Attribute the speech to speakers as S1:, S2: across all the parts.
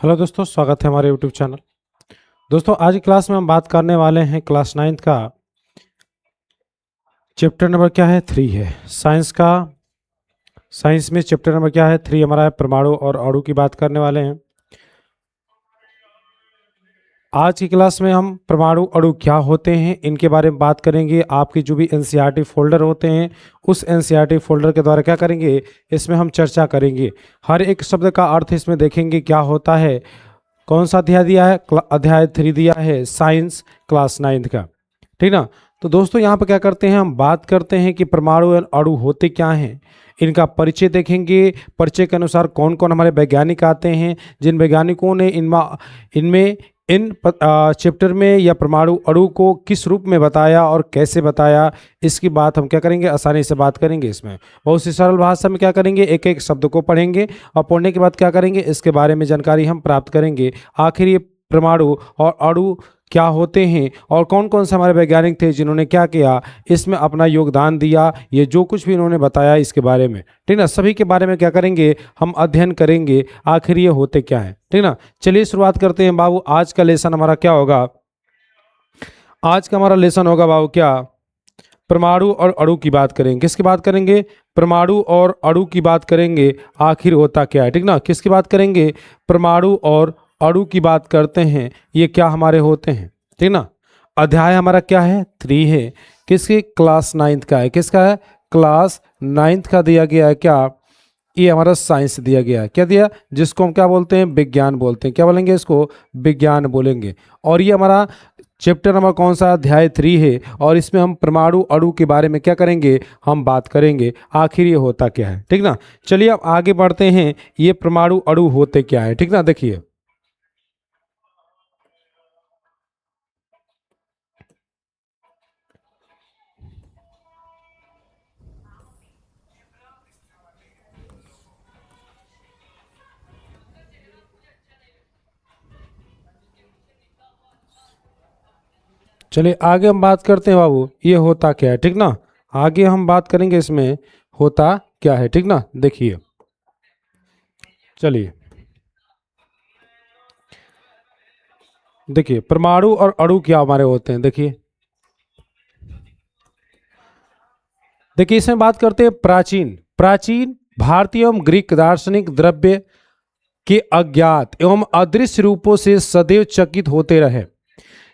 S1: Hello दोस्तों, स्वागत है हमारे यूट्यूब चैनल। दोस्तों, आज की क्लास में हम बात करने वाले हैं क्लास 9 का चैप्टर नंबर क्या है 3 है साइंस में चैप्टर नंबर क्या है 3 हमारा है परमाणु और अणु की बात करने वाले हैं। आज की क्लास में हम परमाणु अणु क्या होते हैं इनके बारे में बात करेंगे। आपके जो भी एनसीईआरटी फोल्डर होते हैं उस एनसीईआरटी फोल्डर के द्वारा क्या करेंगे, इसमें हम चर्चा करेंगे। हर एक शब्द का अर्थ इसमें देखेंगे क्या होता है। कौन सा अध्याय दिया है? अध्याय 3 दिया है साइंस क्लास 9 का, ठीक ना। तो दोस्तों यहाँ पर क्या करते हैं, हम बात करते हैं कि परमाणु और अणु होते क्या हैं, इनका परिचय देखेंगे। परिचय के अनुसार कौन कौन हमारे वैज्ञानिक आते हैं, जिन वैज्ञानिकों ने इन चैप्टर में या परमाणु अणु को किस रूप में बताया और कैसे बताया, इसकी बात हम क्या करेंगे, आसानी से बात करेंगे। इसमें बहुत सी सरल भाषा में क्या करेंगे, एक एक शब्द को पढ़ेंगे और पढ़ने के बाद क्या करेंगे, इसके बारे में जानकारी हम प्राप्त करेंगे। आखिर ये परमाणु और अणु क्या होते हैं और कौन कौन से हमारे वैज्ञानिक थे जिन्होंने क्या किया, इसमें अपना योगदान दिया, ये जो कुछ भी इन्होंने बताया इसके बारे में, ठीक ना, सभी के बारे में क्या करेंगे, हम अध्ययन करेंगे आखिर ये होते क्या है, ठीक ना। चलिए शुरुआत करते हैं बाबू। आज का लेसन हमारा क्या होगा? आज का हमारा लेसन होगा बाबू क्या, परमाणु और अणु की बात करेंगे। किसकी बात करेंगे? परमाणु और अणु की बात करेंगे। आखिर होता क्या है, ठीक ना। किसकी बात करेंगे? परमाणु और अणु की बात करते हैं, ये क्या हमारे होते हैं, ठीक ना। अध्याय हमारा क्या है 3 है। किसकी? क्लास 9 का है। किसका है? क्लास 9 का दिया गया है क्या, ये हमारा साइंस दिया गया है। क्या दिया? जिसको हम क्या बोलते हैं, विज्ञान बोलते हैं। क्या बोलेंगे इसको? विज्ञान बोलेंगे। और ये हमारा चैप्टर नंबर कौन सा? अध्याय 3 है। और इसमें हम परमाणु अणु के बारे में क्या करेंगे, हम बात करेंगे आखिर ये होता क्या है, ठीक ना। चलिए अब आगे बढ़ते हैं, ये परमाणु अणु होते क्या है, ठीक ना। देखिए चलिए आगे हम बात करते हैं बाबू, ये होता क्या है, ठीक ना। आगे हम बात करेंगे इसमें होता क्या है, ठीक ना। देखिए चलिए देखिए परमाणु और अणु क्या हमारे होते हैं। देखिए देखिए इसमें बात करते हैं प्राचीन प्राचीन भारतीय एवं ग्रीक दार्शनिक द्रव्य के अज्ञात एवं अदृश्य रूपों से सदैव चकित होते रहे।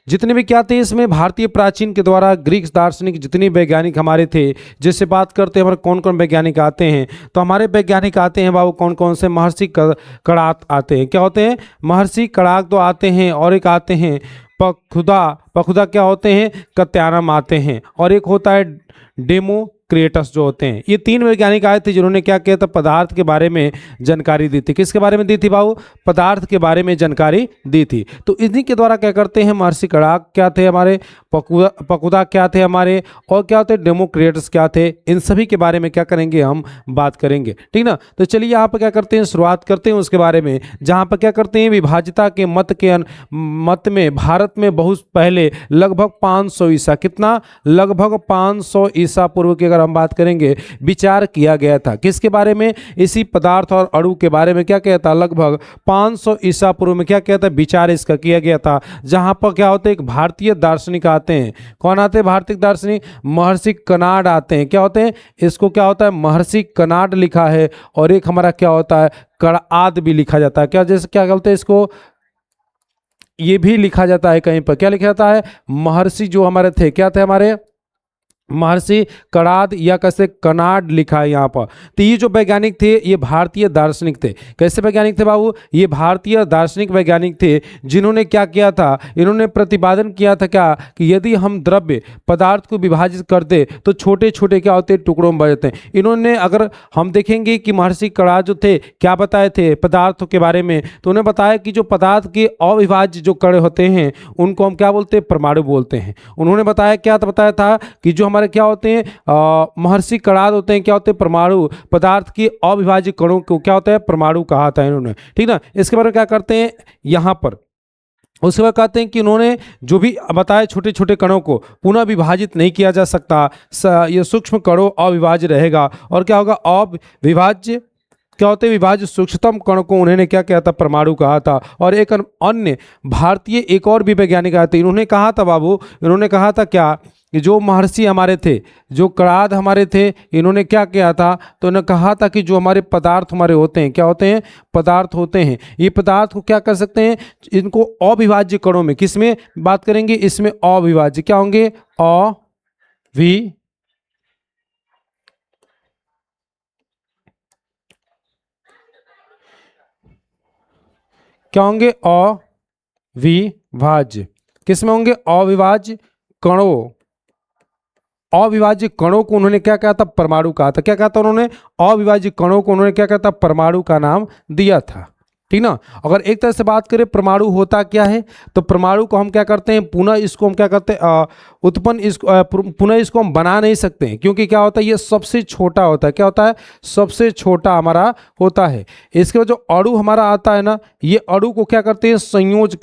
S1: जितने भी क्या थे इसमें, भारतीय प्राचीन के द्वारा ग्रीक दार्शनिक जितने वैज्ञानिक हमारे थे, जैसे बात करते हैं हमारे कौन कौन वैज्ञानिक आते हैं, तो हमारे वैज्ञानिक आते हैं बाबू कौन कौन से, महर्षि कणाद आते हैं। क्या होते हैं? महर्षि कणाद तो आते हैं, और एक आते हैं पखुदा पखुदा क्या होते हैं, कत्यानम आते हैं, और एक होता है डेमोक्रिटस जो होते हैं। ये 3 वैज्ञानिक आए थे जिन्होंने क्या किया था, पदार्थ के बारे में जानकारी दी थी। किसके बारे में दी थी बाबू? पदार्थ के बारे में जानकारी दी थी। तो इन्हीं के द्वारा क्या करते हैं, महर्षि कणाद क्या थे हमारे, पकुदा क्या थे हमारे, और क्या होते डेमोक्रिटस क्या थे, इन सभी के बारे में क्या करेंगे, हम बात करेंगे, ठीक ना। तो चलिए यहाँ पर क्या करते हैं, शुरुआत करते हैं उसके बारे में, जहाँ पर क्या करते हैं, विभाजिता के मत में भारत में बहुत पहले लगभग 500 ईसा, कितना, लगभग 500 ईसा पूर्व की अगर हम बात करेंगे, विचार किया गया था। किसके बारे में? इसी पदार्थ और अणु के बारे में क्या किया था, लगभग 500 ईसा पूर्व में क्या किया था, विचार इसका किया गया था। जहां पर क्या होते हैं, एक भारतीय दार्शनिक आते हैं। कौन आते हैं भारतीय दार्शनिक? महर्षि कणाद आते हैं। क्या होते हैं? इसको क्या होता है, महर्षि कणाद लिखा है, और एक हमारा क्या होता है, कणाद भी लिखा जाता है। क्या, जैसे क्या बोलते हैं इसको, ये भी लिखा जाता है कहीं पर, क्या लिखा जाता है, महर्षि जो हमारे थे, क्या थे हमारे, महर्षि कणाद या कैसे कणाद लिखा है यहाँ पर। तो ये जो वैज्ञानिक थे ये भारतीय दार्शनिक थे। कैसे वैज्ञानिक थे बाबू? ये भारतीय दार्शनिक वैज्ञानिक थे जिन्होंने क्या किया था, इन्होंने प्रतिपादन किया था क्या, कि यदि हम द्रव्य पदार्थ को विभाजित कर दे तो छोटे छोटे क्या होते हैं, टुकड़ों में बचते हैं। इन्होंने, अगर हम देखेंगे कि महर्षि कणाद जो थे क्या बताए थे पदार्थों के बारे में, तो उन्होंने बताया कि जो पदार्थ के अविभाज्य जो कण होते हैं उनको हम क्या बोलते हैं, परमाणु बोलते हैं। उन्होंने बताया क्या बताया था कि जो क्या होते हैं, महर्षि कणाद होते हैं, क्या होते हैं, परमाणु, पदार्थ की अविभाज्य कणों को क्या होता है, परमाणु कहा था इन्होंने, ठीक ना। इसके बारे में क्या करते हैं यहां पर, उसके बाद कहते हैं कि उन्होंने जो भी बताया छोटे छोटे कणों को पुनः विभाजित नहीं किया जा सकता, ये सूक्ष्म कणों अविभाज्य रहेगा, और क्या होगा, अविभाज्य क्या होते हैं विभाज्य सूक्ष्मतम कण को उन्होंने क्या किया था, परमाणु कहा था। और एक अन्य भारतीय एक और भी वैज्ञानिक आए थे, इन्होंने कहा था बाबू, इन्होंने कहा था क्या कि जो महर्षि हमारे थे, जो कणाद हमारे थे, इन्होंने क्या किया था, तो इन्होंने कहा था कि जो हमारे पदार्थ हमारे होते हैं, क्या होते हैं, पदार्थ होते हैं, ये पदार्थ को क्या कर सकते हैं, इनको अविभाज्य कणों में, किसमें बात करेंगे, इसमें अविभाज्य क्या होंगे, क्या होंगे, अविभाज्य, किसमें होंगे, अविभाज्य कणों, अविभाज्य कणों को उन्होंने क्या कहा था, परमाणु कहा था। क्या कहा था उन्होंने, अविभाज्य कणों को उन्होंने क्या कहा था, परमाणु का नाम दिया था। ठीक ना। अगर एक तरह से बात करें परमाणु होता क्या है, तो परमाणु को हम क्या करते हैं, पुनः इसको हम क्या करते हैं, उत्पन्न इसको पुनः इसको हम बना नहीं सकते हैं, क्योंकि क्या होता है, ये सबसे छोटा होता है। क्या होता है, सबसे छोटा हमारा होता है। इसके बाद जो अणु हमारा आता है ना, ये अणु को क्या करते हैं, संयोजन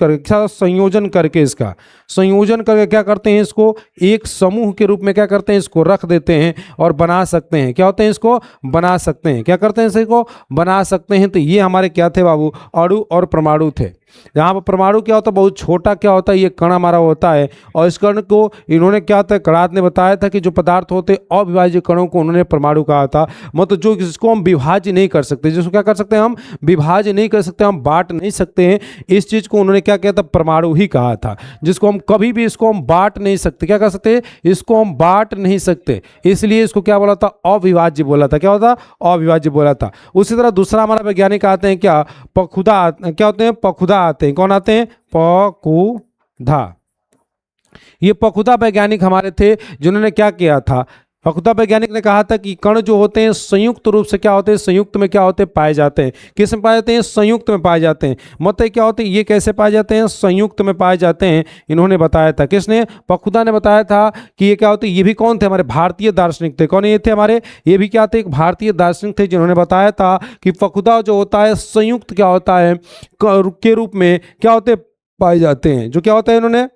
S1: करके इसका संयोजन करके क्या करते हैं, इसको एक समूह के रूप में क्या करते हैं, इसको रख देते हैं और बना सकते हैं। क्या होते हैं, इसको बना सकते हैं, क्या करते हैं, इसको बना सकते हैं। तो ये हमारे क्या थे बाबू, अणु और परमाणु थे। यहाँ पर परमाणु क्या होता है, बहुत छोटा क्या होता है, ये कण हमारा होता है। और इस कण को इन्होंने क्या था, कणाद ने बताया था कि जो पदार्थ होते अविभाज्य कणों को उन्होंने परमाणु कहा था। मतलब जो जिसको हम विभाज्य नहीं कर सकते, जिसको क्या कर सकते हैं, हम विभाज्य नहीं कर सकते, हम बांट नहीं सकते हैं, इस चीज को उन्होंने क्या किया था, परमाणु ही कहा था। जिसको हम कभी भी इसको हम बांट नहीं सकते, क्या कर सकते, इसको हम बांट नहीं सकते, इसलिए इसको क्या बोला था, अविभाज्य बोला था। क्या होता, अविभाज्य बोला था। उसी तरह दूसरा हमारा वैज्ञानिक आते हैं क्या, पखुदा, क्या होते हैं, पखुदा आते हैं। कौन आते हैं, पखुदा। ये पखुदा वैज्ञानिक हमारे थे, जिन्होंने क्या किया था, पखुदा वैज्ञानिक ने कहा था कि कण जो होते हैं संयुक्त रूप से क्या होते हैं, संयुक्त में क्या होते हैं, पाए जाते हैं। किस में पाए जाते हैं, संयुक्त में पाए जाते हैं। मतलब क्या होते हैं, ये कैसे पाए जाते हैं, संयुक्त में पाए जाते हैं। इन्होंने बताया था, किसने, पखुदा ने बताया था कि ये क्या होते हैं। ये भी कौन थे, हमारे भारतीय दार्शनिक थे। कौन ये थे, हमारे ये भी क्या थे, एक भारतीय दार्शनिक थे, जिन्होंने बताया था कि पखुदा जो होता है संयुक्त क्या होता है के रूप में क्या होते पाए जाते हैं। जो क्या होता है, इन्होंने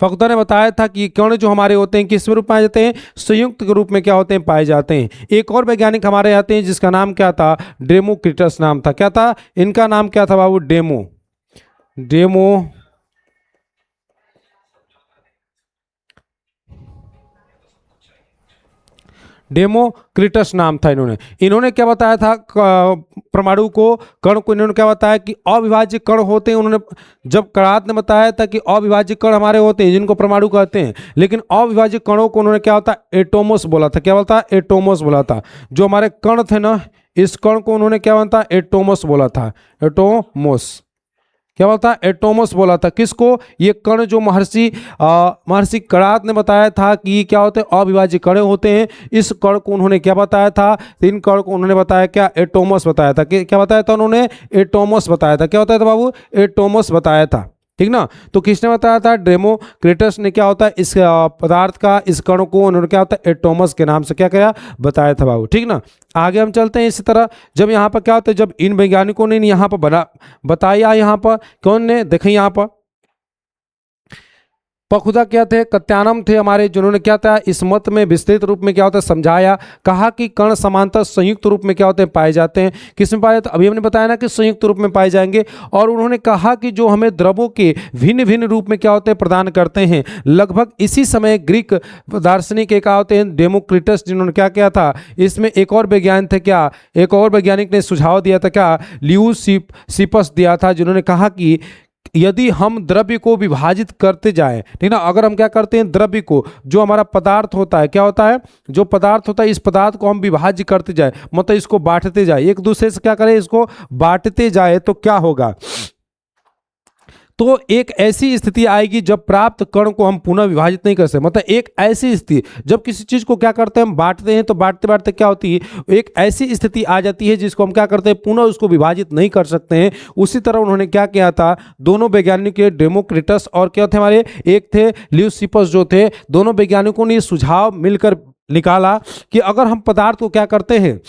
S1: पखुदा ने बताया था कि कण जो हमारे होते हैं किस रूप में पाए जाते हैं, संयुक्त के रूप में क्या होते हैं, पाए जाते हैं। एक और वैज्ञानिक हमारे आते हैं जिसका नाम क्या था, डेमोक्रिटस नाम था। क्या था, इनका नाम क्या था बाबू, डेमोक्रिटस नाम था। इन्होंने क्या बताया था, परमाणु को, कण को इन्होंने क्या बताया कि अविभाज्य कण होते हैं। उन्होंने जब कणाद ने बताया था कि अविभाज्य कण हमारे होते हैं जिनको परमाणु कहते हैं, लेकिन अविभाज्य कणों को उन्होंने क्या होता, एटोमस बोला था। क्या बोलता, एटोमस बोला था। जो हमारे कण थे ना, इस कण को उन्होंने क्या बोलता, एटोमस बोला था। एटोमस क्या बोलता है, एटोमस बोला था। किसको, ये कण जो महर्षि कणाद ने बताया था कि क्या होते हैं, अविभाज्य कण होते हैं। इस कण को उन्होंने क्या बताया था, इन कण को उन्होंने बताया क्या, एटोमस बताया था। क्या बताया था उन्होंने, एटोमस बताया था। क्या बताया था बाबू, एटोमस बताया था। ठीक ना। तो किसने बताया था, डेमोक्रिटस ने क्या होता है, इस पदार्थ का, इस कण को उन्होंने क्या होता है, एटोमस के नाम से क्या किया, बताया था बाबू। ठीक ना। आगे हम चलते हैं। इसी तरह जब यहाँ पर क्या होता है, जब इन वैज्ञानिकों ने यहाँ पर बताया, यहाँ पर कौन ने, देखें यहाँ पर पखुदा क्या थे, कत्यानम थे हमारे, जिन्होंने क्या था, इस मत में विस्तृत रूप में क्या होता है समझाया। कहा कि कण समांतर संयुक्त रूप में क्या होते हैं, पाए जाते हैं। किस में पाए जाते हैं, अभी हमने बताया ना कि संयुक्त रूप में पाए जाएंगे। और उन्होंने कहा कि जो हमें द्रवों के भिन्न भिन्न रूप में क्या होते हैं, प्रदान करते हैं। लगभग इसी समय ग्रीक दार्शनिक एक होते हैं डेमोक्रिटस, जिन्होंने क्या किया था, इसमें एक और वैज्ञानिक थे क्या, एक और वैज्ञानिक ने सुझाव दिया था क्या, ल्यूसिपस दिया था, जिन्होंने कहा कि यदि हम द्रव्य को विभाजित करते जाएं, ठीक ना, अगर हम क्या करते हैं, द्रव्य को, जो हमारा पदार्थ होता है, क्या होता है, जो पदार्थ होता है, इस पदार्थ को हम विभाज्य करते जाए, मतलब इसको बांटते जाए, एक दूसरे से क्या करें, इसको बांटते जाए, तो क्या होगा, तो एक ऐसी स्थिति आएगी जब प्राप्त कण को हम पुनः विभाजित नहीं कर सकते। मतलब एक ऐसी स्थिति, जब किसी चीज को क्या करते हैं, हम बांटते हैं, तो बांटते बांटते क्या होती है, एक ऐसी स्थिति आ जाती है जिसको हम क्या करते हैं, पुनः उसको विभाजित नहीं कर सकते हैं। उसी तरह उन्होंने क्या किया था, दोनों वैज्ञानिक डेमोक्रिटस और क्या थे हमारे, एक थे ल्यूसिपस, जो थे, दोनों वैज्ञानिकों ने सुझाव मिलकर निकाला कि अगर हम पदार्थ को क्या करते हैं,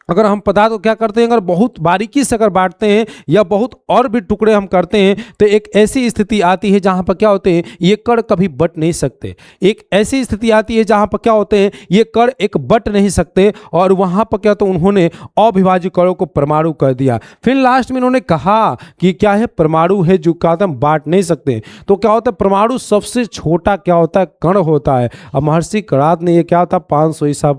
S1: अगर हम पदार्थ को क्या करते हैं, अगर बहुत बारीकी से अगर बांटते हैं या बहुत और भी टुकड़े हम करते हैं तो एक ऐसी स्थिति आती है जहां पर क्या होते हैं, ये कण कभी बट नहीं सकते। एक ऐसी स्थिति आती है जहां पर क्या होते हैं, ये कण एक बट नहीं सकते, और वहां पर क्या, तो उन्होंने अविभाज्य कणों को परमाणु कर दिया। फिर लास्ट में इन्होंने कहा कि क्या है, परमाणु है जो क्या होता है, बांट नहीं सकते। तो क्या होता है, परमाणु सबसे छोटा क्या होता है, कण होता है। अब महर्षि कणाद ने ये क्या था, 500 ईसा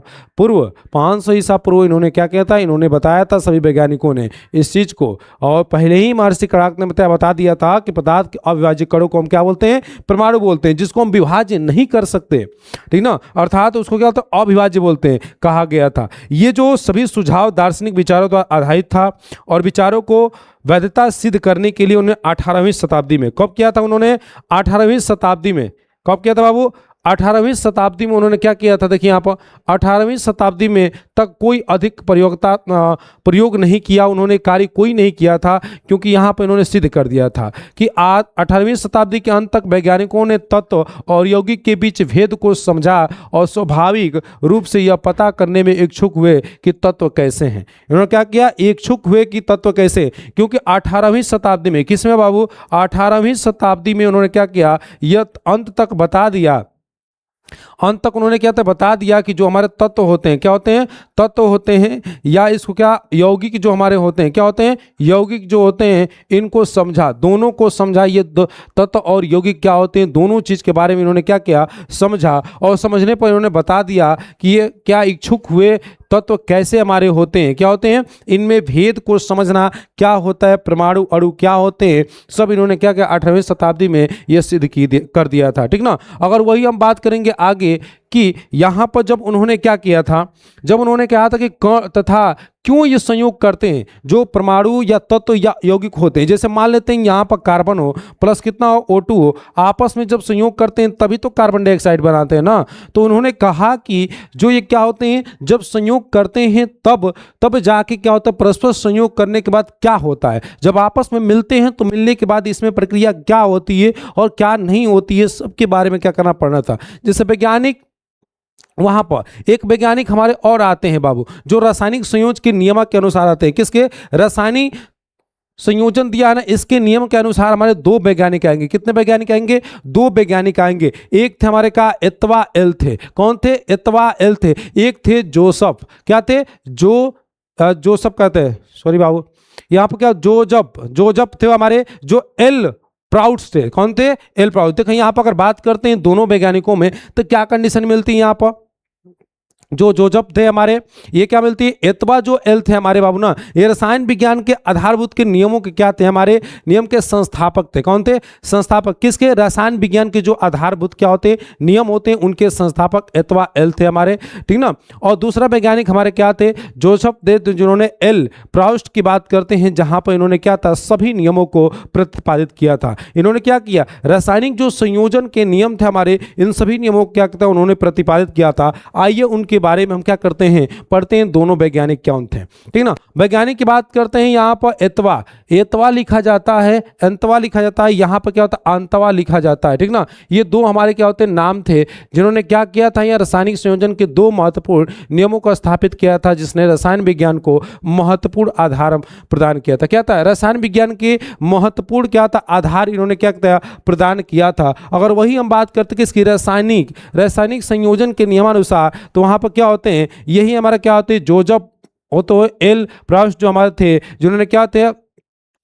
S1: पूर्व इन्होंने क्या किया था, इन्होंने बताया था सभी वैज्ञानिकों ने इस चीज को, और पहले ही महर्षि कणाद ने बता दिया था कि पदार्थ के अविभाज्य कणों को हम क्या बोलते हैं, परमाणु बोलते हैं, जिसको हम विभाज्य नहीं कर सकते, ठीक ना, अर्थात उसको क्या होता है, अविभाज्य बोलते हैं, कहा गया था। ये जो सभी सुझाव दार्शनिक विचारों द्वारा आधारित था, और विचारों को वैधता सिद्ध करने के लिए उन्होंने 18वीं शताब्दी में कब किया था, उन्होंने 18वीं शताब्दी में कब किया था बाबू, 18वीं शताब्दी में उन्होंने क्या किया था, देखिए यहाँ पर 18वीं शताब्दी में तक कोई अधिक प्रयोग नहीं किया, उन्होंने कार्य कोई नहीं किया था, क्योंकि यहाँ पर इन्होंने सिद्ध कर दिया था कि आज 18वीं शताब्दी के अंत तक वैज्ञानिकों ने तत्व और यौगिक के बीच भेद को समझा और स्वाभाविक रूप से यह पता करने में इच्छुक हुए कि तत्व कैसे हैं। इन्होंने क्या किया, इच्छुक हुए कि तत्व कैसे, क्योंकि 18वीं शताब्दी में, किसमें बाबू, 18वीं शताब्दी में उन्होंने क्या किया, यह अंत तक बता दिया, अंत तक उन्होंने क्या था, बता दिया कि जो हमारे तत्व होते हैं, क्या होते हैं, तत्व होते हैं, या इसको क्या, यौगिक जो हमारे होते हैं, क्या होते हैं, यौगिक जो होते हैं, इनको समझा, दोनों को समझा, ये तत्व और यौगिक क्या होते हैं, दोनों चीज के बारे में इन्होंने क्या किया, समझा, और समझने पर इन्होंने बता दिया कि ये क्या इच्छुक हुए तत्व कैसे हमारे होते हैं, क्या होते हैं, इनमें भेद को समझना, क्या होता है, परमाणु अणु क्या होते हैं, सब इन्होंने क्या किया, 18वीं शताब्दी में यह सिद्ध कर दिया था, ठीक ना। अगर वही हम बात करेंगे आगे कि यहां पर जब उन्होंने क्या किया था, जब उन्होंने कहा था कि कण तथा क्यों ये संयोग करते हैं, जो परमाणु या तत्व या यौगिक होते हैं, जैसे मान लेते हैं यहां पर कार्बन हो प्लस कितना हो, O2 हो, आपस में जब संयोग करते हैं तभी तो कार्बन डाइऑक्साइड बनाते हैं ना। तो उन्होंने कहा कि जो ये क्या होते हैं, जब संयोग करते हैं तब जाके क्या होता है, परस्पर संयोग करने के बाद क्या होता है, जब आपस में मिलते हैं तो मिलने के बाद इसमें प्रक्रिया क्या होती है और क्या नहीं होती है, सबके बारे में क्या करना पड़ना था। जैसे वैज्ञानिक, वहां पर एक वैज्ञानिक हमारे और आते हैं बाबू, जो रासायनिक संयोजन के नियम के अनुसार आते हैं, किसके, रासायनिक संयोजन दिया है ना, इसके नियम के अनुसार हमारे दो वैज्ञानिक आएंगे। कितने वैज्ञानिक आएंगे, दो वैज्ञानिक आएंगे। एक थे हमारे का एत्वा एल थे, कौन थे, एत्वा एल थे। एक थे जोसेफ, क्या थे, जोसेफ कहते हैं, सॉरी बाबू, यहाँ पर क्या, जोजब थे हमारे, जो एल प्राउड्स थे, कौन थे, एल प्राउड। देखो यहाँ पर अगर बात करते हैं दोनों वैज्ञानिकों में तो क्या कंडीशन मिलती है, यहाँ पर जो जोजब थे हमारे, ये क्या मिलती है, एतवा जो एल थे हमारे बाबू ना, ये रसायन विज्ञान के आधारभूत के नियमों के क्या थे, हमारे नियम के संस्थापक थे। कौन थे, संस्थापक, किसके, रसायन विज्ञान के जो आधारभूत क्या होते नियम होते हैं, उनके संस्थापक एतवा एल थे हमारे, ठीक ना। और दूसरा वैज्ञानिक हमारे क्या थे, जोसेफ दे, जिन्होंने एल प्राउस्ट की बात करते हैं, जहां पर इन्होंने क्या था, सभी नियमों को प्रतिपादित किया था। इन्होंने क्या किया, रासायनिक जो संयोजन के नियम थे हमारे, इन सभी नियमों को क्या था, उन्होंने प्रतिपादित किया था। आइए उनके बारे में हम क्या करते हैं, पढ़ते हैं दोनों वैज्ञानिक कौन थे, ठीक ना। वैज्ञानिक की बात करते हैं, यहां पर एतवा लिखा जाता है, अंतवा लिखा जाता है, यहां पर क्या होता है, अंतवा लिखा जाता है, ठीक ना। ये दो हमारे क्या होते हैं, नाम थे, जिन्होंने क्या किया था, यह रासायनिक संयोजन के दो महत्वपूर्ण नियमों को स्थापित किया था, जिसने रसायन विज्ञान को महत्वपूर्ण आधार प्रदान किया था। क्या था, रसायन विज्ञान के महत्वपूर्ण क्या था, आधार इन्होंने क्या किया, प्रदान किया था। अगर वही हम बात करते हैं किसकी, रासायनिक संयोजन के नियमानुसार, तो वहां पर क्या होते हैं, यही हमारा क्या होते हैं, जोसेफ हो तो एल प्राउस्ट जो हमारे थे, जिन्होंने क्या थे,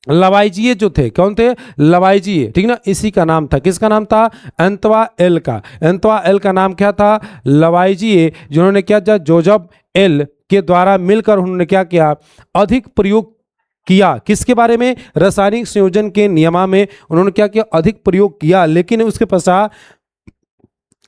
S1: लवाइजिए जो थे, कौन थे, लवाइजिए, ठीक ना, इसी का नाम था, किसका नाम था, एंतवा एल का नाम क्या था, लवाइजिए, जिन्होंने क्या था, जोसेफ एल के द्वारा मिलकर उन्होंने क्या किया, अधिक प्रयोग किया, किसके बारे में, रासायनिक संयोजन के नियमा में उन्होंने क्या किया, अधिक प्रयोग किया। लेकिन उसके पश्चात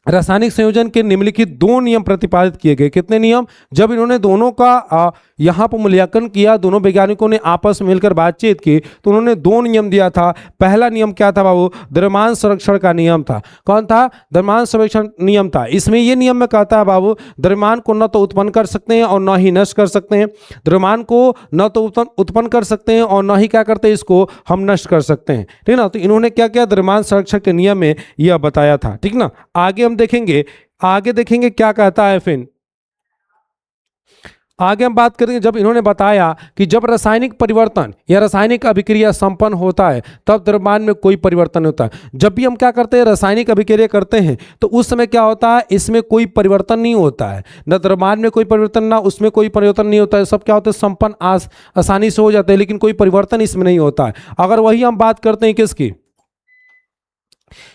S1: रासायनिक संयोजन के निम्नलिखित दो नियम प्रतिपादित किए गए। कितने नियम, जब इन्होंने दोनों का यहाँ पर मूल्यांकन किया, दोनों वैज्ञानिकों ने आपस में मिलकर बातचीत की, तो उन्होंने दो नियम दिया था। पहला नियम क्या था बाबू, द्रव्यमान संरक्षण का नियम था। कौन था, द्रव्यमान संरक्षण नियम था। इसमें ये नियम में कहता है बाबू, द्रव्यमान को न तो उत्पन्न कर सकते हैं और न ही नष्ट कर सकते हैं, द्रव्यमान को न तो उत्पन्न कर सकते हैं और न ही क्या करते हैं, इसको हम नष्ट कर सकते हैं, ठीक ना। तो इन्होंने क्या किया, द्रव्यमान संरक्षण के नियम में यह बताया था, ठीक ना। आगे देखेंगे क्या कहता है। फिर आगे हम बात करेंगे, जब इन्होंने बताया कि जब रासायनिक परिवर्तन या रासायनिक अभिक्रिया संपन्न होता है तब द्रव्यमान में कोई परिवर्तन नहीं होता है। जब भी हम क्या करते हैं, रासायनिक अभिक्रिया करते हैं, तो उस समय क्या होता है, इसमें कोई परिवर्तन नहीं होता है, न द्रव्यमान में कोई परिवर्तन ना उसमें कोई परिवर्तन नहीं होता है, सब क्या होता है संपन्न आसानी से हो जाते हैं, लेकिन कोई परिवर्तन इसमें नहीं होता है। अगर वही हम बात करते हैं किसकी,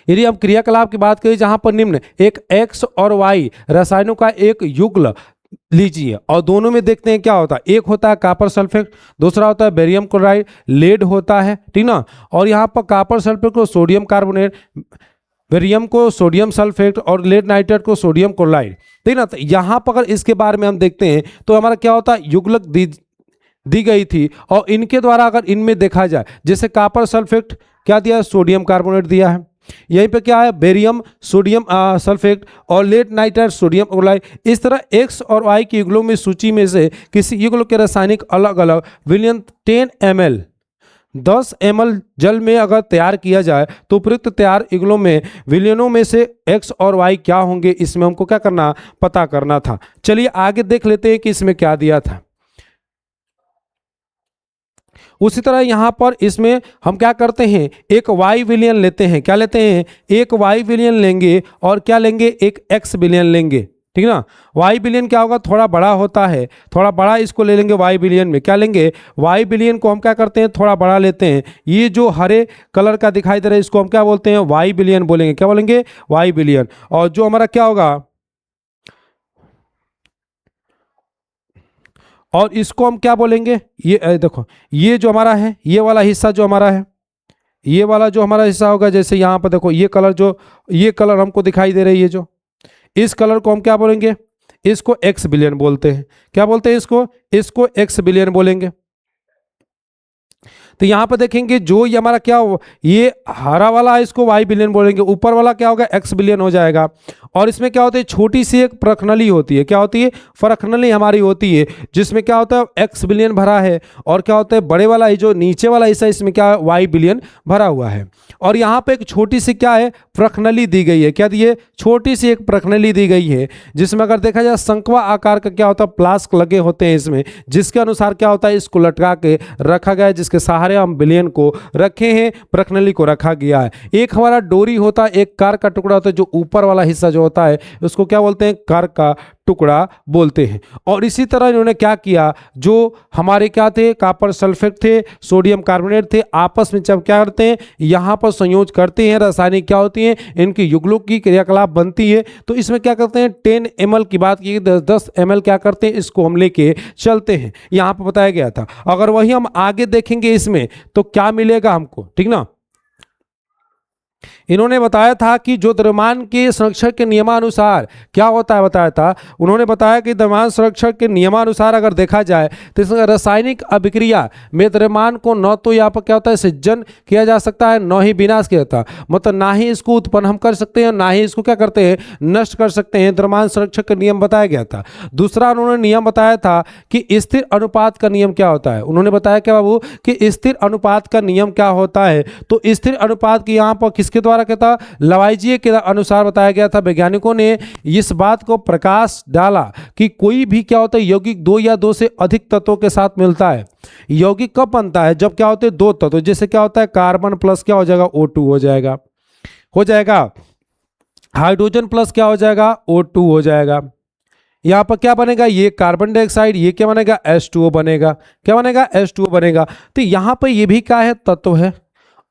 S1: यदि हम क्रियाकलाप की बात करें जहां पर निम्न एक एक्स और वाई रसायनों का एक युग्ल लीजिए और दोनों में देखते हैं क्या होता है, एक होता है कॉपर सल्फेट, दूसरा होता है बेरियम क्लोराइड, लेड होता है, ठीक ना। और यहाँ पर कॉपर सल्फेट को सोडियम कार्बोनेट, बेरियम को सोडियम सल्फेट और लेड नाइट्रेट को सोडियम क्लोराइड, ठीक ना। तो यहाँ पर अगर इसके बारे में हम देखते हैं तो हमारा क्या होता है, युग्लक दी गई थी और इनके द्वारा अगर इनमें देखा जाए, जैसे कॉपर सल्फेट क्या दिया है, सोडियम कार्बोनेट दिया है, यहीं पे क्या है, बेरियम सोडियम सल्फेट और लेड नाइट्रेट सोडियम क्लोराइड। इस तरह एक्स और वाई की युग्लों में सूची में से किसी युग्ल के रासायनिक अलग अलग विलयन 10 ml 10 ml जल में अगर तैयार किया जाए तो उपयुक्त तैयार युग्लों में विलयनों में से एक्स और वाई क्या होंगे, इसमें हमको क्या करना, पता करना था। चलिए आगे देख लेते हैं कि इसमें क्या दिया था। उसी तरह यहाँ पर इसमें हम क्या करते हैं, एक वाई विलयन लेते हैं, क्या लेते हैं, एक वाई विलयन लेंगे और क्या लेंगे, एक एक्स विलयन लेंगे, ठीक ना। वाई विलयन क्या होगा, थोड़ा बड़ा होता है, थोड़ा बड़ा इसको ले लेंगे वाई विलयन में, क्या लेंगे, वाई विलयन को हम क्या करते हैं, थोड़ा बड़ा लेते हैं। ये जो हरे कलर का दिखाई दे रहा है इसको हम क्या बोलते हैं, वाई विलयन बोलेंगे, क्या बोलेंगे, वाई विलयन। और जो हमारा क्या होगा, और इसको हम क्या बोलेंगे, ये देखो ये जो हमारा है, ये वाला हिस्सा जो हमारा है, ये वाला जो हमारा हिस्सा होगा, जैसे यहाँ पर देखो ये कलर, जो ये कलर हमको दिखाई दे रही है, जो इस कलर को हम क्या बोलेंगे, इसको एक्स बिलियन बोलते हैं, क्या बोलते हैं इसको एक्स बिलियन बोलेंगे। तो यहां पर देखेंगे जो ये हमारा क्या हो, ये हरा वाला है इसको वाई बिलियन बोलेंगे, ऊपर वाला क्या होगा, एक्स बिलियन हो जाएगा। और इसमें क्या होता है, छोटी सी एक प्रखनली होती है, क्या होती है, प्रखनली हमारी होती है, जिसमें क्या होता है, एक्स बिलियन भरा है। और क्या होता है, बड़े वाला जो नीचे वाला हिस्सा इसमें क्या है, वाई बिलियन भरा हुआ है। और यहाँ पे एक छोटी सी क्या है, प्रखनली दी गई है, क्या दी है, छोटी सी एक प्रखनली दी गई है, जिसमें अगर देखा जाए शंक्वा आकार का क्या होता है, फ्लास्क लगे होते हैं इसमें, जिसके अनुसार क्या होता है, इसको लटका के रखा गया है, जिसके सहारे हम बिलियन को रखे हैं, प्रखनली को रखा गया है। एक हमारा डोरी होता है, एक कार का टुकड़ा होता है, जो ऊपर वाला हिस्सा जो होता है उसको क्या बोलते हैं, कार का टुकड़ा बोलते हैं। और इसी तरह इन्होंने क्या किया, जो हमारे क्या थे, कॉपर सल्फेट थे, सोडियम कार्बोनेट थे, आपस में जब क्या करते हैं, यहां पर संयोज करते हैं, रासायनिक क्या होती है, इनकी युग्लों की क्रियाकलाप बनती है। तो इसमें क्या करते हैं, 10 ml की बात की, 10 ml क्या करते हैं, इसको हम लेके चलते हैं, यहां पर बताया गया था। अगर वही हम आगे देखेंगे इसमें तो क्या मिलेगा हमको, ठीक ना। इन्होंने बताया था कि जो द्रव्यमान के संरक्षण के नियमानुसार क्या होता है, बताया था, उन्होंने बताया कि द्रव्यमान संरक्षण के नियमानुसार अगर देखा जाए तो इसमें रासायनिक अभिक्रिया में द्रव्यमान को न तो यहाँ पर क्या होता है, सृजन किया जा सकता है, न ही विनाश किया जाता, मतलब ना ही इसको उत्पन्न हम कर सकते हैं, ना ही इसको क्या करते हैं, नष्ट कर सकते हैं। द्रव्यमान संरक्षण का नियम बताया गया था। दूसरा उन्होंने नियम बताया था कि स्थिर अनुपात का नियम क्या होता है, उन्होंने बताया क्या बाबू, कि स्थिर अनुपात का नियम क्या होता है। तो स्थिर अनुपात की यहाँ पर किसके द्वारा कहता, लवाइजिए के अनुसार बताया गया था। वैज्ञानिकों ने इस बात को प्रकाश डाला कि कोई भी क्या होता है, यौगिक 2 या 2 से अधिक तत्वों के साथ मिलता है। यौगिक कब बनता है, जब क्या होते हैं, 2 तत्व, जैसे क्या होता है, कार्बन प्लस क्या हो जाएगा, O2 हो जाएगा, हाइड्रोजन प्लस क्या हो जाएगा, O2 हो जाएगा। यहां पर क्या बनेगा, ये कार्बन डाइऑक्साइड, ये क्या बनेगा, H2O बनेगा, क्या बनेगा, H2O बनेगा। तो यहां पर ये भी क्या है, तत्व है,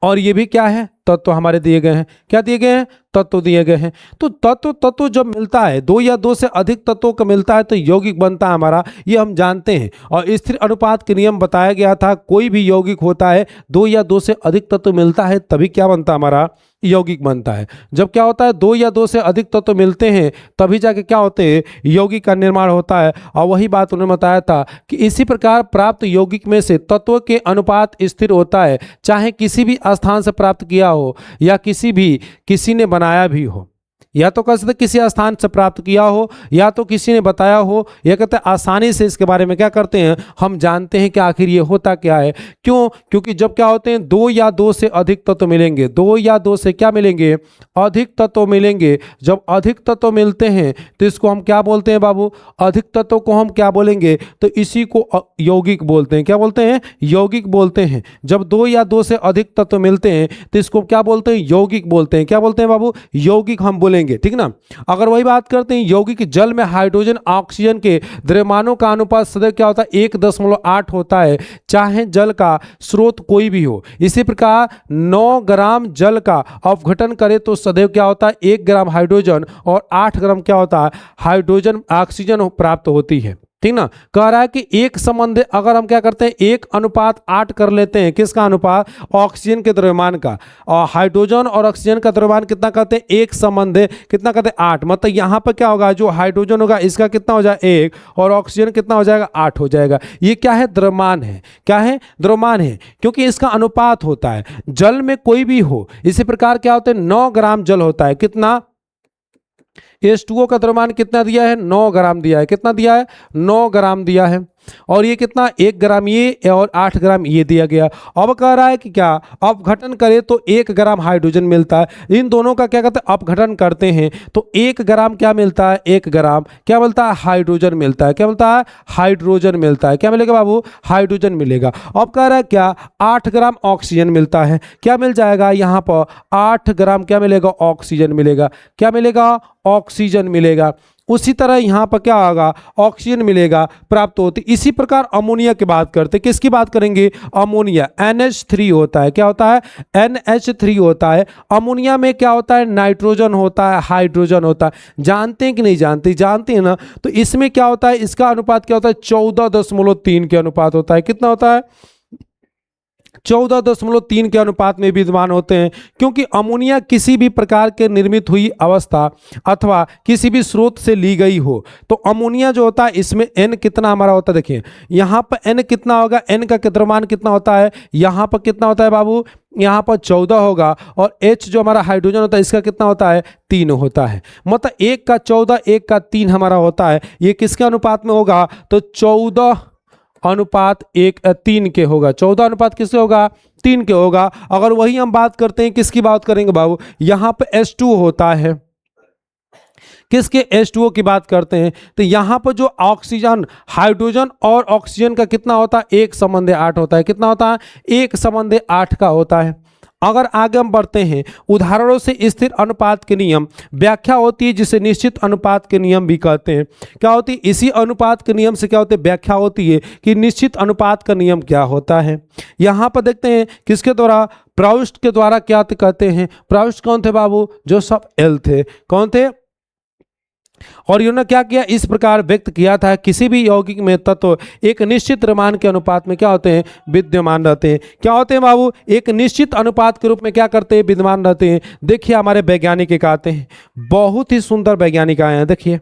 S1: और ये भी क्या है, तत्व हमारे दिए गए हैं, क्या दिए गए हैं, तत्व दिए गए हैं। तो तत्व जब मिलता है, 2 या 2 से अधिक तत्वों का मिलता है तो यौगिक बनता है हमारा, ये हम जानते हैं। और स्थिर अनुपात के नियम बताया गया था, कोई भी यौगिक होता है 2 या 2 से अधिक तत्व मिलता है तभी क्या बनता है, हमारा यौगिक बनता है। जब क्या होता है, 2 या 2 से अधिक तत्व मिलते हैं तभी जाके क्या होते हैं, यौगिक का निर्माण होता है। और वही बात उन्होंने बताया था कि इसी प्रकार प्राप्त यौगिक में से तत्वों के अनुपात स्थिर होता है, चाहे किसी भी स्थान से प्राप्त किया हो या किसी ने बनाया भी हो। या तो कह सकते किसी स्थान से प्राप्त किया हो, या तो किसी ने बताया हो, या कहते हैं आसानी से इसके बारे में क्या करते हैं हम जानते हैं कि आखिर ये होता क्या है। क्यों? क्योंकि जब क्या होते हैं दो या दो से अधिक तत्व मिलेंगे, दो या दो से क्या मिलेंगे अधिक तत्व मिलेंगे। जब अधिक तत्व मिलते हैं तो इसको हम क्या बोलते हैं बाबू, अधिक तत्व को हम क्या बोलेंगे, तो इसी को यौगिक बोलते हैं। क्या बोलते हैं? यौगिक बोलते हैं। जब दो या दो से अधिक तत्व मिलते हैं तो इसको क्या बोलते हैं, यौगिक बोलते हैं। क्या बोलते हैं बाबू? यौगिक हम बोलेंगे, ठीक ना। अगर वही बात करते हैं यौगिक जल में हाइड्रोजन ऑक्सीजन के द्रव्यमानों का अनुपात सदैव क्या होता है 1.8 होता है, चाहे जल का स्रोत कोई भी हो। इसी प्रकार 9 ग्राम जल का अपघटन करे तो सदैव क्या होता है 1 ग्राम हाइड्रोजन और 8 ग्राम क्या होता है हाइड्रोजन ऑक्सीजन प्राप्त होती है, ठीक ना। कह रहा है कि एक संबंध अगर हम क्या करते हैं 1:8 कर लेते हैं, किसका अनुपात? ऑक्सीजन के द्रव्यमान का। और हाइड्रोजन और ऑक्सीजन का द्रव्यमान कितना करते हैं? एक संबंध कितना करते हैं 8। मतलब यहां पर क्या होगा, जो हाइड्रोजन होगा इसका कितना हो जाएगा 1 और ऑक्सीजन कितना हो जाएगा 8 हो जाएगा। ये क्या है? द्रव्यमान है। क्या है? द्रव्यमान है, क्योंकि इसका अनुपात होता है जल में कोई भी हो। इसी प्रकार क्या होता है 9 ग्राम जल होता है, कितना? H2O का द्रव्यमान कितना दिया है? 9 ग्राम दिया है। कितना दिया है? 9 ग्राम दिया है। और ये कितना? 1 ग्राम ये और 8 ग्राम ये दिया गया। अब कह रहा है कि क्या अपघटन करे तो 1 ग्राम हाइड्रोजन मिलता है। इन दोनों का क्या कहते हैं अपघटन करते हैं तो 1 ग्राम क्या मिलता है? 1 ग्राम क्या मिलता है? हाइड्रोजन मिलता है। क्या मिलता है? हाइड्रोजन मिलता है। क्या मिलेगा बाबू? हाइड्रोजन मिलेगा। अब कह रहा है क्या 8 ग्राम ऑक्सीजन मिलता है। क्या मिल जाएगा यहाँ पर? 8 ग्राम क्या मिलेगा? ऑक्सीजन मिलेगा। क्या मिलेगा? ऑक्सीजन मिलेगा। उसी तरह यहाँ पर क्या होगा? ऑक्सीजन मिलेगा, प्राप्त होती। इसी प्रकार अमोनिया की बात करते, किसकी बात करेंगे? अमोनिया NH3 होता है। क्या होता है? NH3 होता है। अमोनिया में क्या होता है? नाइट्रोजन होता है, हाइड्रोजन होता है। जानते हैं कि नहीं जानते? जानते हैं ना। तो इसमें क्या होता है? इसका अनुपात क्या होता है? 14.3 के अनुपात होता है। कितना होता है? 14.3 के अनुपात में विद्यमान होते हैं, क्योंकि अमोनिया किसी भी प्रकार के निर्मित हुई अवस्था अथवा किसी भी स्रोत से ली गई हो तो अमोनिया जो होता है इसमें N कितना हमारा होता है? देखिए यहाँ पर N कितना होगा? N का द्रव्यमान कितना होता है? यहाँ पर कितना होता है बाबू? यहाँ पर 14 होगा। और H जो हमारा हाइड्रोजन होता है इसका कितना होता है? 3 होता है। मतलब 1 का 14 1 का 3 हमारा होता है। ये किसके अनुपात में होगा? तो 14:3 के होगा। 14 अनुपात किसके होगा? 3 के होगा। अगर वही हम बात करते हैं किसकी बात करेंगे बाबू? यहाँ पे H2 होता है। किसके? H2O की बात करते हैं तो यहाँ पर जो ऑक्सीजन हाइड्रोजन और ऑक्सीजन का कितना होता है? 1:8 होता है। कितना होता है? 1:8 का होता है। अगर आगे हम बढ़ते हैं उदाहरणों से स्थिर अनुपात के नियम व्याख्या होती है, जिसे निश्चित अनुपात के नियम भी कहते हैं। क्या होती है? इसी अनुपात के नियम से क्या होती है? व्याख्या होती है कि निश्चित अनुपात का नियम क्या होता है। यहाँ पर देखते हैं किसके द्वारा? प्राउस्ट के द्वारा। क्या कहते हैं? प्राउस्ट कौन थे बाबू? जोसेफ एल थे। कौन थे? और इन्होंने क्या किया? इस प्रकार व्यक्त किया था किसी भी यौगिक में तत्व एक निश्चित द्रव्यमान के अनुपात में क्या होते हैं? विद्यमान रहते हैं। क्या होते हैं बाबू? एक निश्चित अनुपात के रूप में क्या करते हैं? विद्यमान रहते हैं। देखिए हमारे वैज्ञानिक एक आते हैं, बहुत ही सुंदर वैज्ञानिक आए हैं। देखिए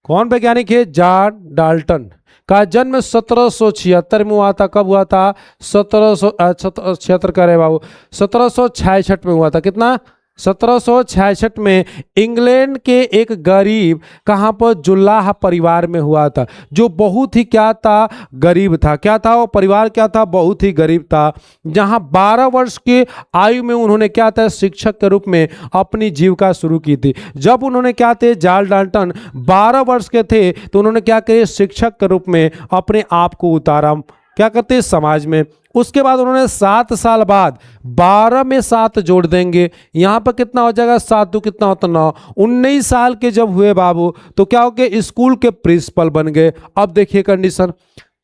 S1: कौन वैज्ञानिक है? जॉन डाल्टन का जन्म 1776 में हुआ था। कब हुआ था? 1776 का रहे बाबू, 1766 में हुआ था। कितना? 1766 में इंग्लैंड के एक गरीब कहाँ पर जुल्लाह परिवार में हुआ था, जो बहुत ही क्या था? गरीब था। क्या था वो परिवार? क्या था? बहुत ही गरीब था। जहाँ 12 वर्ष के आयु में उन्होंने क्या था? शिक्षक के रूप में अपनी जीविका शुरू की थी। जब उन्होंने क्या थे? जॉन डाल्टन 12 वर्ष के थे तो उन्होंने क्या किया? शिक्षक के रूप में अपने आप को उतारा। क्या करते हैं? समाज में। उसके बाद उन्होंने 7 साल बाद 12 में 7 जोड़ देंगे, यहाँ पर कितना हो जाएगा? 7 2 कितना होता? 9। 19 साल के जब हुए बाबू तो क्या हो गए? स्कूल के प्रिंसिपल बन गए। अब देखिए कंडीशन,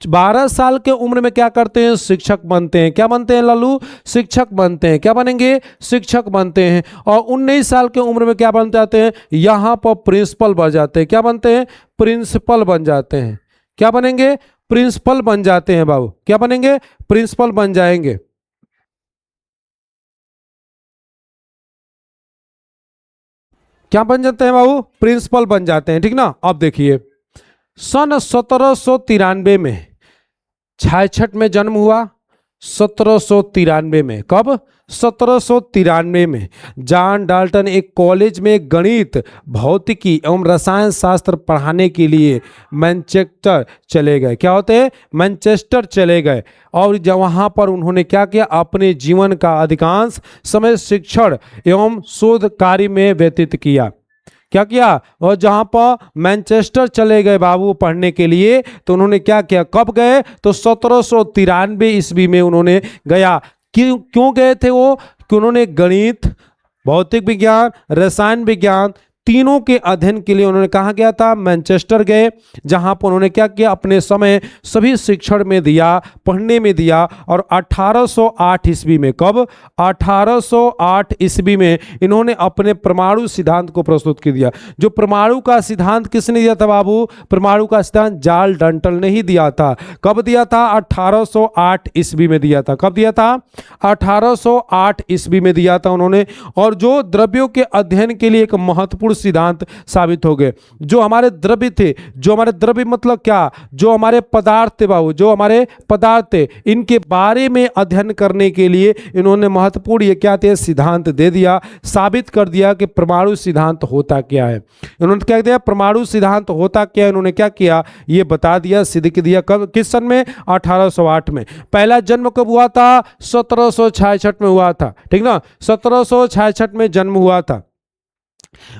S1: 12 साल के उम्र में क्या करते हैं? शिक्षक बनते हैं। क्या बनते हैं लालू? शिक्षक बनते हैं। क्या बनेंगे? शिक्षक बनते हैं। और 19 साल के उम्र में क्या बन जाते हैं? यहाँ पर प्रिंसिपल बन जाते हैं। क्या बनते हैं? प्रिंसिपल बन जाते हैं। क्या बनेंगे? प्रिंसिपल बन जाते हैं बाबू। क्या बनेंगे? प्रिंसिपल बन जाएंगे। क्या बन जाते हैं बाबू? प्रिंसिपल बन जाते हैं, ठीक ना। अब देखिए सन 1793 में 66 में जन्म हुआ, 1793 में। कब? 1793 में जॉन डाल्टन एक कॉलेज में गणित, भौतिकी एवं रसायन शास्त्र पढ़ाने के लिए मैनचेस्टर चले गए। क्या होते हैं? मैनचेस्टर चले गए। और जब वहाँ पर उन्होंने क्या किया? अपने जीवन का अधिकांश समय शिक्षण एवं शोध कार्य में व्यतीत किया। क्या किया? और जहाँ पर मैनचेस्टर चले गए बाबू पढ़ने के लिए, तो उन्होंने क्या किया? कब गए? तो 1793 ईस्वी में उन्होंने गया। क्यों गए थे वो? कि उन्होंने गणित, भौतिक विज्ञान, रसायन विज्ञान तीनों के अध्ययन के लिए उन्होंने कहाँ गया था? मैनचेस्टर गए, जहाँ पर उन्होंने क्या किया? अपने समय सभी शिक्षण में दिया, पढ़ने में दिया। और 1808 ईस्वी में, कब? 1808 ईस्वी में इन्होंने अपने परमाणु सिद्धांत को प्रस्तुत कर दिया। जो परमाणु का सिद्धांत किसने दिया था बाबू? परमाणु का सिद्धांत जॉन डाल्टन ने ही दिया था। कब दिया था? 1808 ईस्वी में दिया था। कब दिया था? 1808 ईस्वी में दिया था उन्होंने। और जो द्रव्यों के अध्ययन के लिए एक महत्वपूर्ण सिद्धांत साबित हो गए। जो हमारे द्रव्य थे, जो हमारे द्रव्य मतलब क्या? जो हमारे पदार्थ थे बाबू, जो हमारे पदार्थ थे, इनके बारे में अध्ययन करने के लिए इन्होंने महत्वपूर्ण ये क्या थे? सिद्धांत दे दिया, साबित कर दिया कि परमाणु सिद्धांत होता क्या है। इन्होंने क्या दिया? परमाणु सिद्धांत होता क्या है इन्होंने क्या किया? ये बता दिया, सिद्ध कर दिया। कब? किस सन में? 1808 में। पहला जन्म कब हुआ था? 1766 में हुआ था। ठीक ना? 1766 में जन्म हुआ था।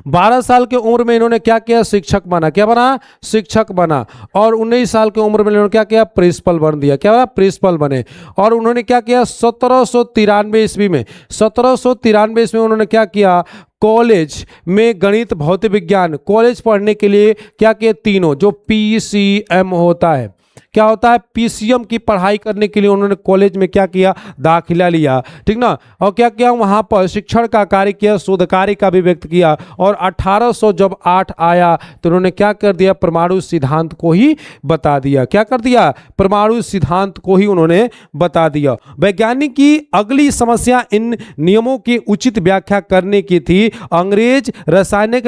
S1: 12 साल की उम्र में इन्होंने क्या किया? शिक्षक बना। क्या बना? शिक्षक बना। और 19 साल की उम्र में इन्होंने क्या किया? प्रिंसिपल बन दिया। क्या बना? प्रिंसिपल बने। और उन्होंने क्या किया? 1793 ईस्वी में, 1793 ईस्वी में उन्होंने क्या किया? कॉलेज में गणित, भौतिक विज्ञान कॉलेज पढ़ने के लिए क्या किया? तीनों जो PCM होता है, क्या होता है? PCM की पढ़ाई करने के लिए उन्होंने कॉलेज में क्या किया? दाखिला लिया। ठीक ना? और क्या किया? वहां पर शिक्षण का कार्य किया, शोध कार्य का भी व्यक्त किया। और 1800 जब 8 आया तो उन्होंने क्या कर दिया? परमाणु सिद्धांत को ही बता दिया। क्या कर दिया? परमाणु सिद्धांत को ही उन्होंने बता दिया। वैज्ञानिक की अगली समस्या इन नियमों की उचित व्याख्या करने की थी। अंग्रेज रासायनिक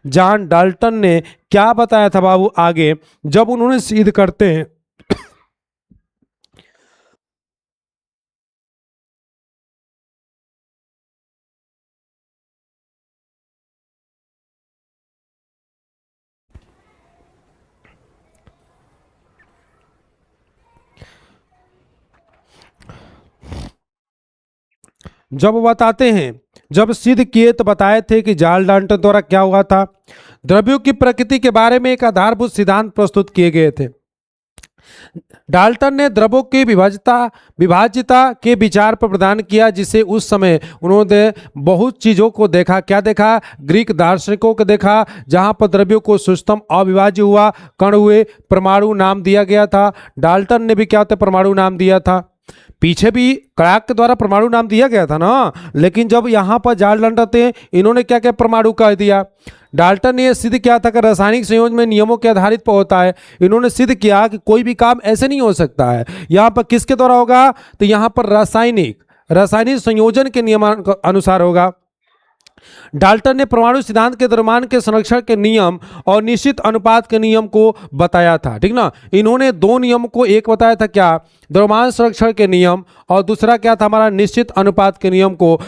S1: जॉन डाल्टन ने क्या बताया था बाबू आगे? जब उन्होंने सिद्ध करते हैं, जब बताते हैं, जब सिद्ध किए तो बताए थे कि जॉन डाल्टन द्वारा क्या हुआ था? द्रव्यों की प्रकृति के बारे में एक आधारभूत सिद्धांत प्रस्तुत किए गए थे। डाल्टन ने द्रव्यों की विभाज्यता के विचार पर प्रदान किया, जिसे उस समय उन्होंने बहुत चीजों को देखा। क्या देखा? ग्रीक दार्शनिकों को देखा, जहां पर द्रव्यों को सूक्ष्म अविभाज्य हुआ, कण हुए, परमाणु नाम दिया गया था। डाल्टन ने भी क्या होता है? परमाणु नाम दिया था। पीछे भी कड़ाक के द्वारा परमाणु नाम दिया गया था ना, लेकिन जब यहां पर जॉन डाल्टन थे, इन्होंने क्या क्या परमाणु कह दिया। डाल्टन ने यह सिद्ध किया था कि रासायनिक संयोजन में नियमों के आधारित पर होता है। इन्होंने सिद्ध किया कि कोई भी काम ऐसे नहीं हो सकता है। यहां पर किसके द्वारा होगा? तो यहां पर रासायनिक संयोजन के नियम अनुसार होगा। डाल्टन ने परमाणु सिद्धांत के द्रव्यमान के संरक्षण के नियम और निश्चित अनुपात के नियम को बताया था। ठीक ना? इन्होंने दो नियम को, एक बताया था क्या? द्रव्यमान संरक्षण के नियम, और दूसरा क्या था? हमारा निश्चित अनुपात के नियम को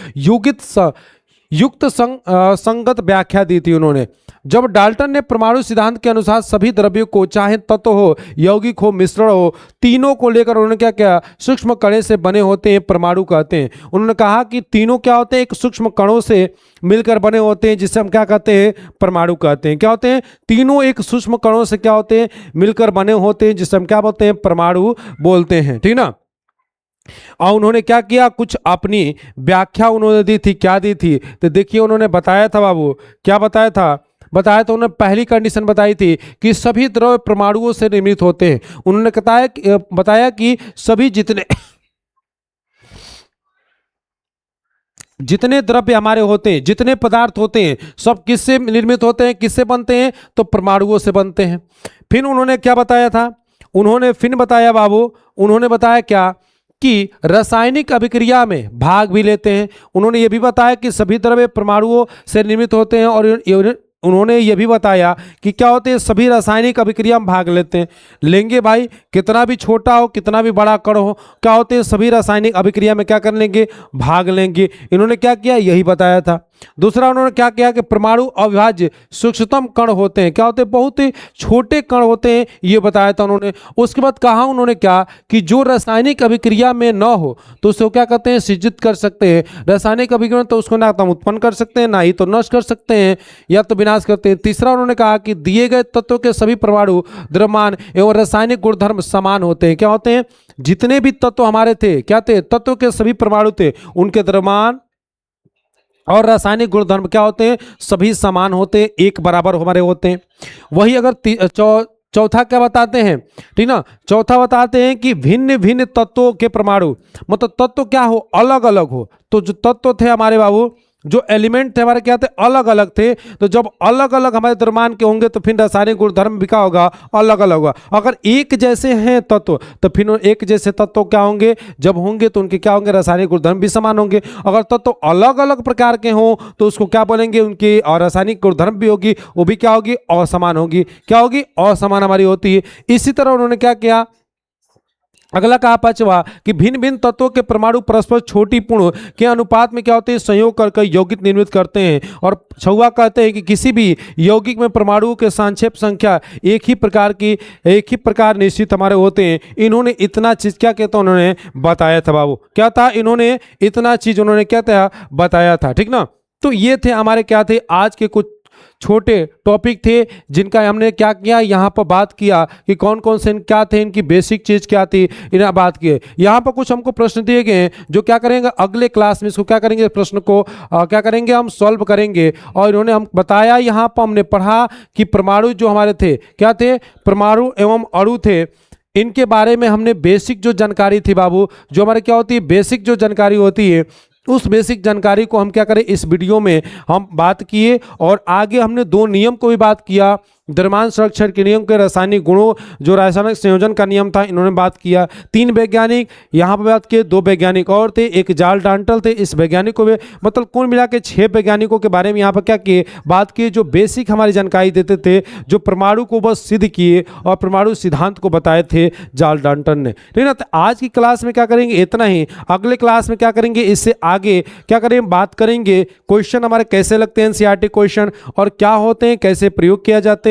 S1: युक्त संगत व्याख्या दी थी उन्होंने। जब डाल्टन ने परमाणु सिद्धांत के अनुसार सभी द्रव्यों को, चाहे तत्व हो, यौगिक हो, मिश्रण हो, तीनों को लेकर उन्होंने क्या किया? सूक्ष्म कणों से बने होते हैं, परमाणु कहते हैं। उन्होंने कहा कि तीनों क्या होते हैं? एक सूक्ष्म कणों से मिलकर बने होते हैं, जिसे हम क्या कहते हैं? परमाणु कहते हैं। क्या होते हैं? तीनों एक सूक्ष्म कणों से क्या होते हैं? मिलकर बने होते हैं, जिसे हम क्या बोलते हैं? परमाणु बोलते हैं। ठीक ना? और उन्होंने क्या किया? कुछ अपनी व्याख्या उन्होंने दी थी। क्या दी थी? तो देखिए, उन्होंने बताया था बाबू, क्या बताया था? बताया तो उन्होंने पहली कंडीशन बताई थी कि सभी द्रव्य परमाणुओं से निर्मित होते हैं। उन्होंने बताया कि सभी जितने द्रव्य हमारे होते हैं, जितने पदार्थ होते हैं, सब किससे निर्मित होते हैं? किससे बनते हैं? तो परमाणुओं से बनते हैं। फिर उन्होंने क्या बताया था? उन्होंने फिर बताया बाबू, उन्होंने बताया क्या? कि रासायनिक अभिक्रिया में भाग भी लेते हैं। उन्होंने ये भी बताया कि सभी द्रव्य परमाणुओं से निर्मित होते हैं और उन्होंने ये भी बताया कि क्या होते हैं, सभी रासायनिक अभिक्रिया में भाग लेते हैं। लेंगे भाई, कितना भी छोटा हो कितना भी बड़ा कण हो, क्या होते हैं, सभी रासायनिक अभिक्रिया में क्या कर लेंगे, भाग लेंगे। इन्होंने क्या किया, यही बताया था। दूसरा उन्होंने क्या किया कि परमाणु अविभाज्य सूक्ष्मतम कण होते हैं, क्या होते हैं, बहुत ही छोटे कण होते हैं, ये बताया था उन्होंने। उसके बाद कहा उन्होंने क्या कि जो रासायनिक अभिक्रिया में न हो तो उसको क्या कहते हैं, सृजित कर सकते हैं। रासायनिक अभिक्रिया तो उसको ना तो हम उत्पन्न कर सकते हैं, ना ही तो नष्ट कर सकते हैं या तो विनाश करते हैं। तीसरा उन्होंने कहा कि दिए गए तत्व के सभी परमाणु द्रव्यमान एवं रासायनिक गुणधर्म समान होते हैं। क्या होते हैं, जितने भी तत्व हमारे थे, क्या थे, तत्व के सभी परमाणु थे, उनके द्रव्यमान और रासायनिक गुणधर्म क्या होते हैं, सभी समान होते हैं, एक बराबर हमारे होते हैं। वही अगर चौथा क्या बताते हैं, ठीक ना, चौथा बताते हैं कि भिन्न भिन्न तत्वों के परमाणु, मतलब तत्व क्या हो, अलग अलग हो। तो जो तत्व थे हमारे बाबू, जो एलिमेंट थे हमारे क्या थे, अलग अलग थे। तो जब अलग अलग हमारे द्रव्यमान के होंगे तो फिर रासायनिक गुणधर्म भी क्या होगा, अलग अलग होगा। अगर एक जैसे हैं तत्व तो फिर एक जैसे तत्व क्या होंगे, जब होंगे तो उनके क्या होंगे, रासायनिक गुणधर्म भी समान होंगे। अगर तत्व अलग अलग प्रकार के हों तो उसको क्या बोलेंगे, उनकी और रासायनिक गुणधर्म भी होगी, वो भी क्या होगी, असमान होगी। क्या होगी, असमान हमारी होती है। इसी तरह उन्होंने क्या किया, अगला कहा पांचवा कि भिन्न भिन्न तत्वों के परमाणु परस्पर छोटी पूर्ण के अनुपात में क्या होते हैं, संयोग करके यौगिक निर्मित करते हैं। और छठवां कहते हैं कि किसी भी यौगिक में परमाणुओं के संक्षेप संख्या एक ही प्रकार निश्चित हमारे होते हैं। इन्होंने इतना चीज क्या कहता है, उन्होंने बताया था बाबू, क्या था, इन्होंने इतना चीज उन्होंने क्या था, बताया था, ठीक ना। तो ये थे हमारे क्या थे, आज के कुछ छोटे टॉपिक थे जिनका हमने क्या किया, यहाँ पर बात किया कि कौन कौन से क्या थे, इनकी बेसिक चीज क्या थी, इन्हें बात किए। यहाँ पर कुछ हमको प्रश्न दिए गए हैं जो क्या करेंगे, अगले क्लास में इसको क्या करेंगे, प्रश्न को क्या करेंगे, हम सॉल्व करेंगे। और इन्होंने हम बताया, यहाँ पर हमने पढ़ा कि परमाणु जो हमारे थे क्या थे, परमाणु एवं अणु थे, इनके बारे में हमने बेसिक जो जानकारी थी बाबू, जो हमारे क्या होती है, बेसिक जो जानकारी होती है, उस बेसिक जानकारी को हम क्या करें, इस वीडियो में हम बात किए। और आगे हमने दो नियम को भी बात किया, द्रव्यमान संरक्षण के नियम के, रासायनिक गुणों, जो रासायनिक संयोजन का नियम था, इन्होंने बात किया। 3 वैज्ञानिक यहाँ पर बात किए, 2 वैज्ञानिक और थे, एक चार्ल्स डाल्टन थे। इस वैज्ञानिक को भी मतलब कुल मिला के 6 वैज्ञानिकों के बारे में यहाँ पर क्या किए, बात किए, जो बेसिक हमारी जानकारी देते थे, जो परमाणु को बस सिद्ध किए और परमाणु सिद्धांत को बताए थे चार्ल्स डाल्टन ने, ठीक ना। तो आज की क्लास में क्या करेंगे, इतना ही। अगले क्लास में क्या करेंगे, इससे आगे क्या करेंगे, बात करेंगे क्वेश्चन हमारे कैसे लगते हैं, एनसीईआरटी क्वेश्चन, और क्या होते हैं, कैसे प्रयोग किया जाते हैं,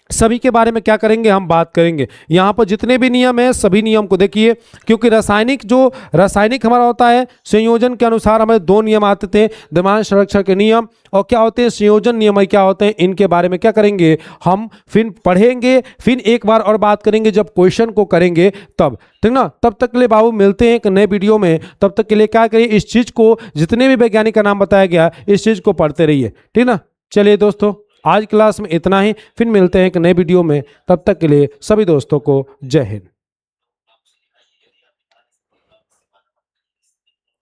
S1: सभी के बारे में क्या करेंगे, हम बात करेंगे। यहाँ पर जितने भी नियम है सभी नियम को देखिए, क्योंकि रासायनिक हमारा होता है संयोजन के अनुसार, हमारे 2 नियम आते थे, द्रव्यमान संरक्षण के नियम और क्या होते हैं, संयोजन नियम क्या होते हैं, इनके बारे में क्या करेंगे, हम फिर पढ़ेंगे, फिर एक बार और बात करेंगे जब क्वेश्चन को करेंगे तब, ठीक ना। तब तक के लिए बाबू मिलते हैं एक नए वीडियो में। तब तक के लिए क्या करिए, इस चीज को, जितने भी वैज्ञानिक का नाम बताया गया, इस चीज को पढ़ते रहिए, ठीक ना। चलिए दोस्तों, आज क्लास में इतना ही, फिर मिलते हैं एक नए वीडियो में। तब तक के लिए सभी दोस्तों को जय हिंद।